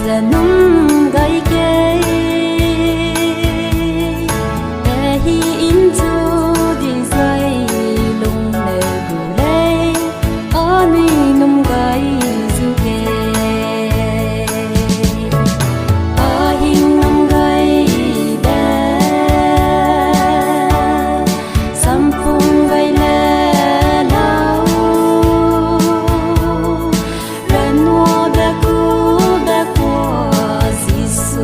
giờ nung gai kê hi in chu đi dây lung lệ bù lê ở nơi nung gai du kê ở hình nung gai đê sam phung gai lê lao ren hoa bé cu bé qua Giêsu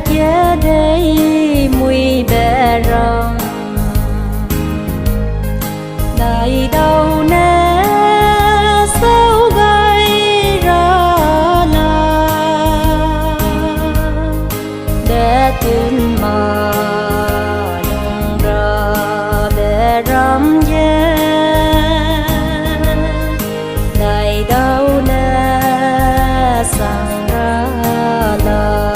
kia đây mùi bè rong đại đâu nè sao gây ra là để tin mà lòng ra bè rong yeah đại đâu nè sang ra là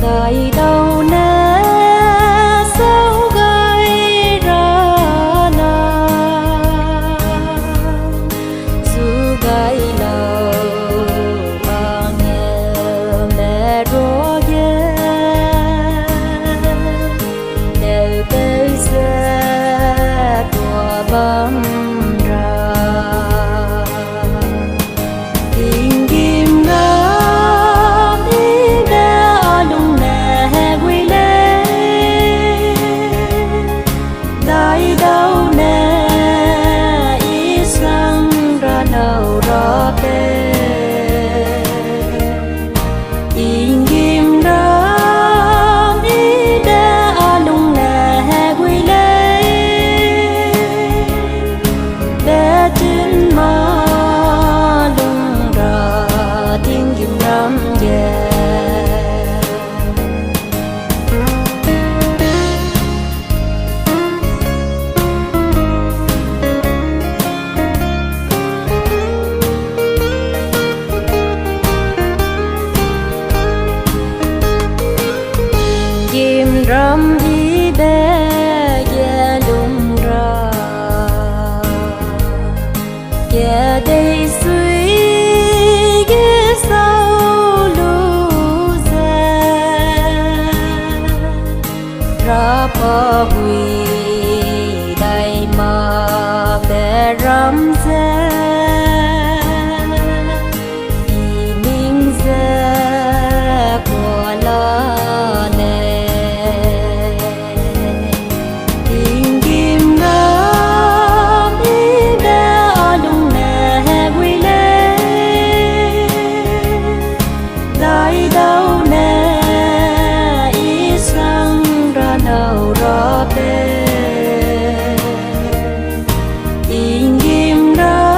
đại đâu nè sao gây ra là dù gây lâu bao nhiêu mẹ rô ghé đều tới sẽ của bóng ra tình kim đâu nè ý sang ra đâu rõ bê in kim đó ý đã lung nè quy lê bé trên mà lung ra tiếng kim năm về ram đi bé ye lung ra ye đây suy ghé sau lu ra pa hui đây mà bé ram của la nè đâu nè ý sang ra đâu rõ bê in kim đó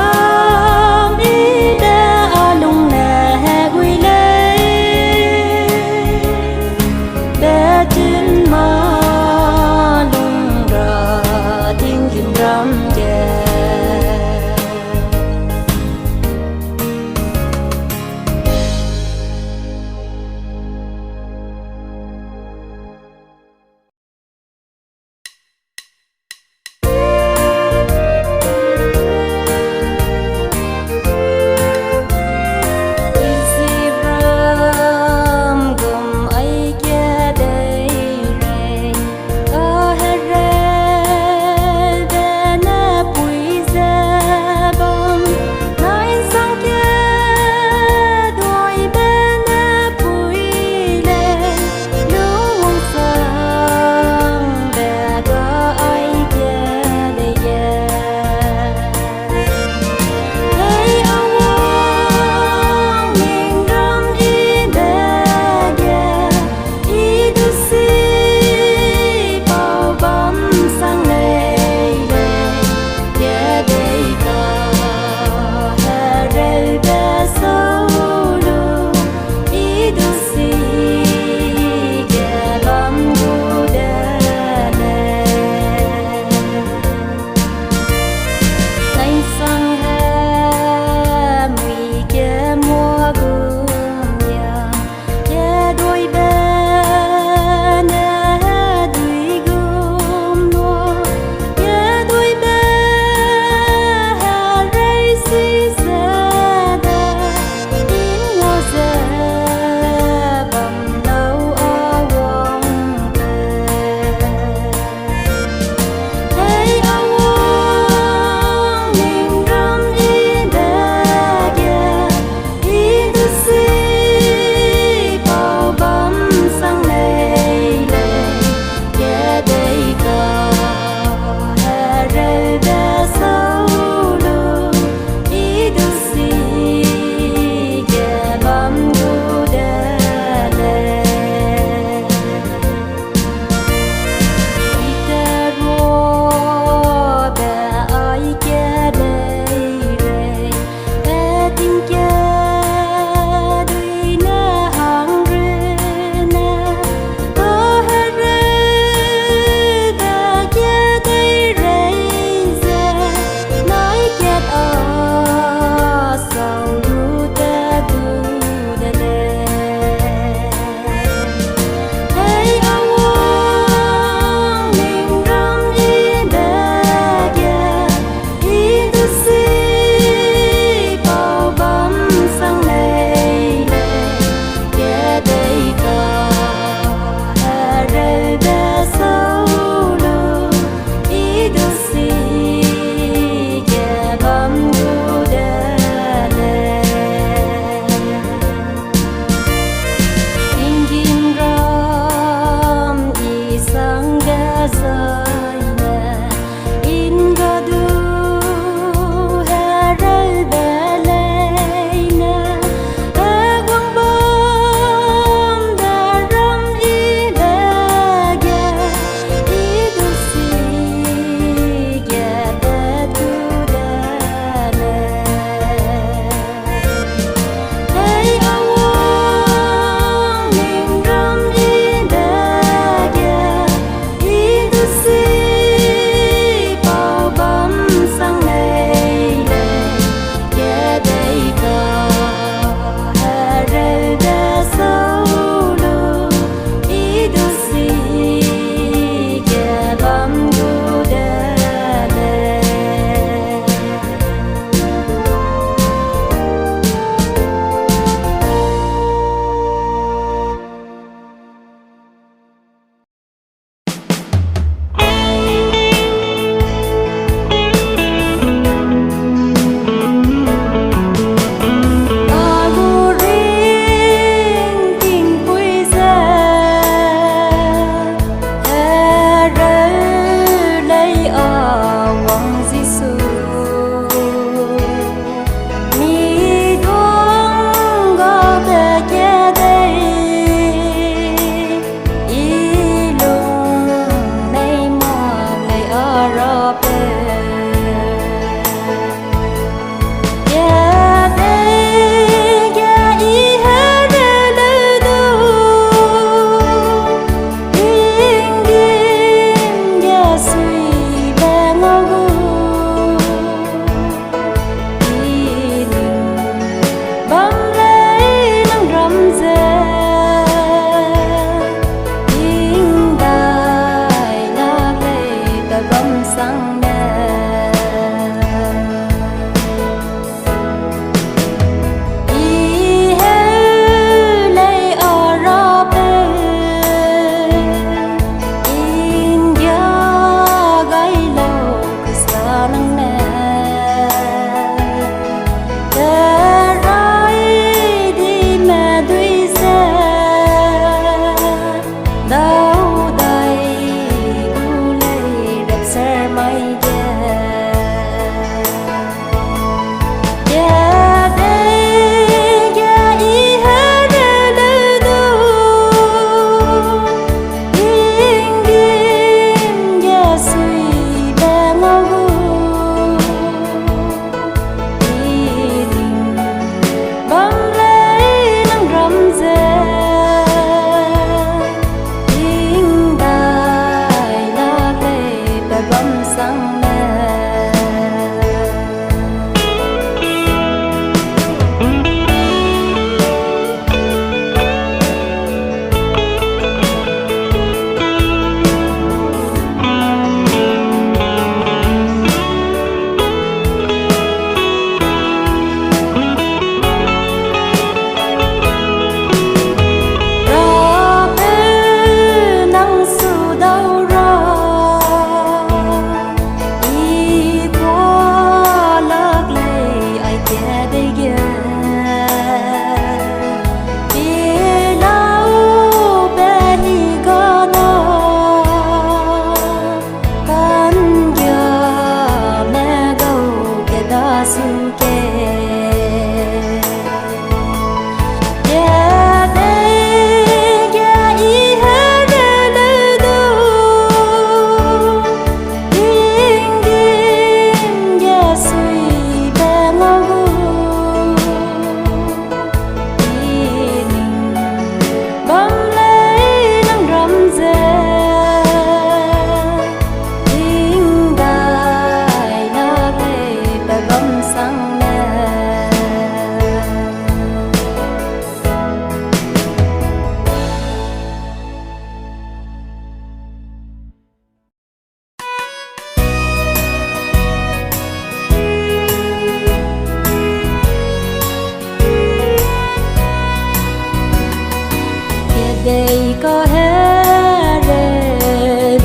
đây có hết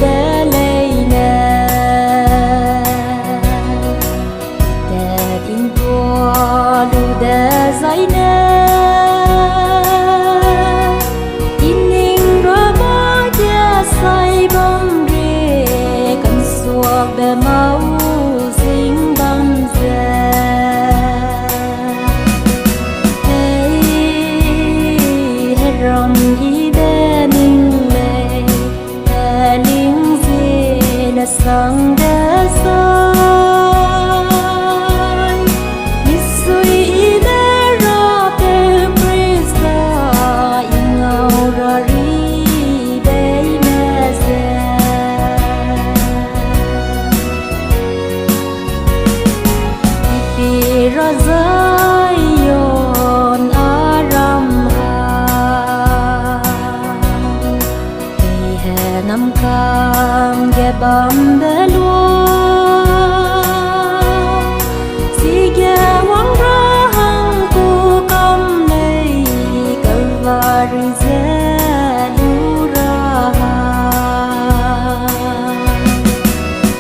để lấy nè để tin tua đủ để giải nè tin ninh rồi mới chia say bom rê cần xua bề máu dính băng dè rong y bên lệ linh gì đã sang đã sai Nisui đã ra bề prisa ingau ra ri bề mẹ ipi ra zai yon aram nam cam ge bam de lua si ge wang ra hang ku kam nei kalvari ze lu ra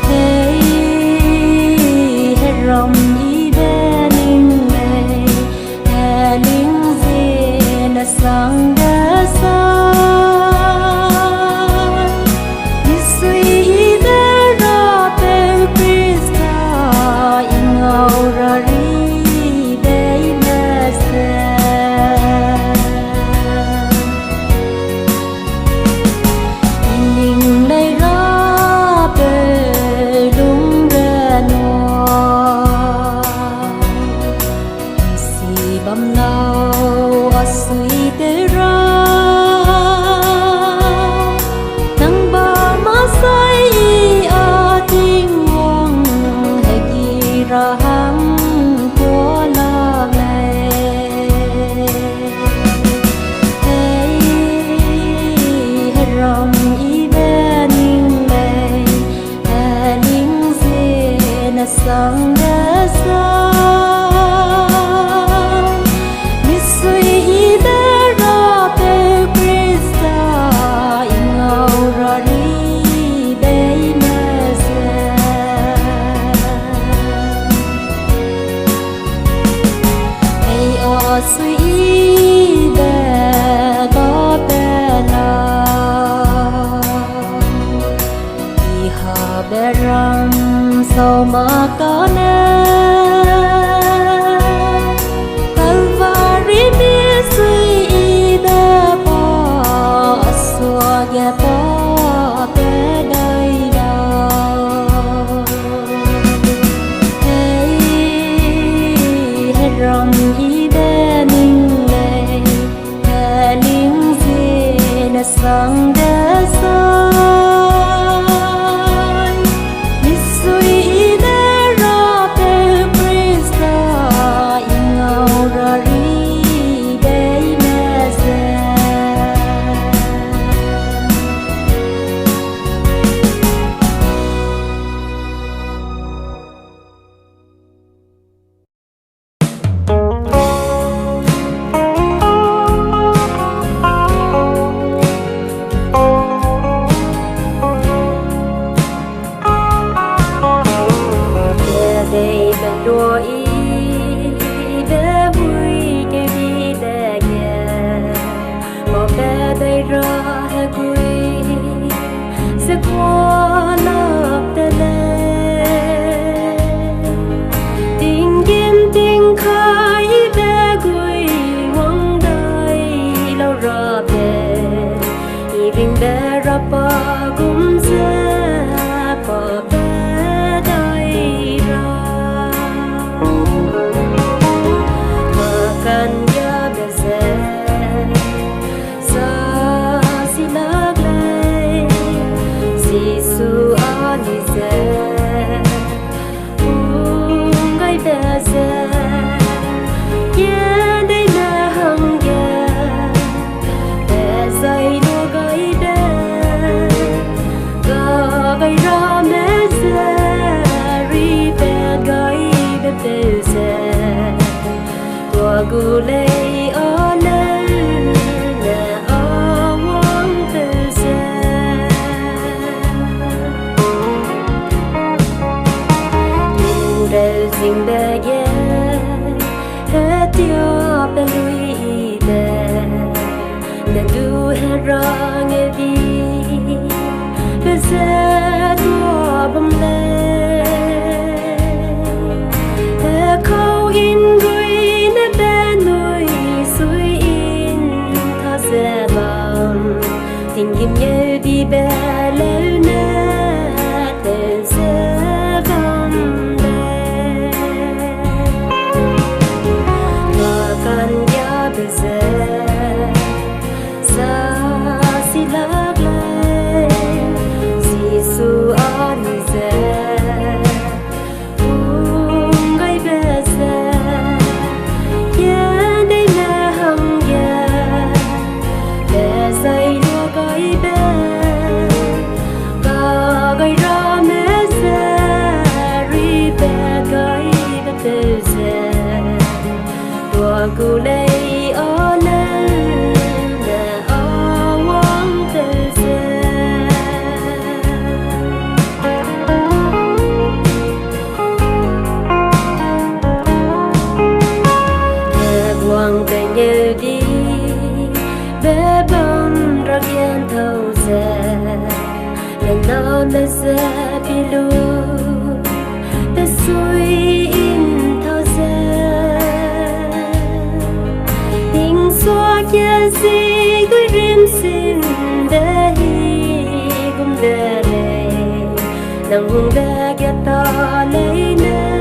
hey he rom i be ning nei he ling ze na sang de sa bầm nào suy tê ra nắng ba má say a tiếng ngoan hay kỳ ra hăng của la mẹ hey rong y bên mẹ linh dê na sang đã sa suy bè có bè la đi hà bè ram sau mà có nè kalvari mi suy bè bỏ xua ghé bỏ bè đây đâu hey rong y sang đã sai Nisui đã ra bề prisa ingau ra ri bề mẹ gu lei o lơ na o wang tư sa nhìn đời dinh bè ghé hết tiêu bè lui bè na du hết ra nghe đi bè sẽ tua bầm lê khâu in vui nè bè nuôi suy in tha sẽ bằng tình kim nhớ đi bè lỡ nè tên sẽ bằng lệ và căn nhà bè sẽ xa xí lạc lệ xí su an sẽ gu lei o lơ na o wang tư sa e quang te nhớ đi bé bom ra kian thâu sa lần nào nó sẽ bị lu bé suy in thâu sa xóa kia gì tôi riêng xin để hi cũng để lệ nắng hùng để kia ta lấy nè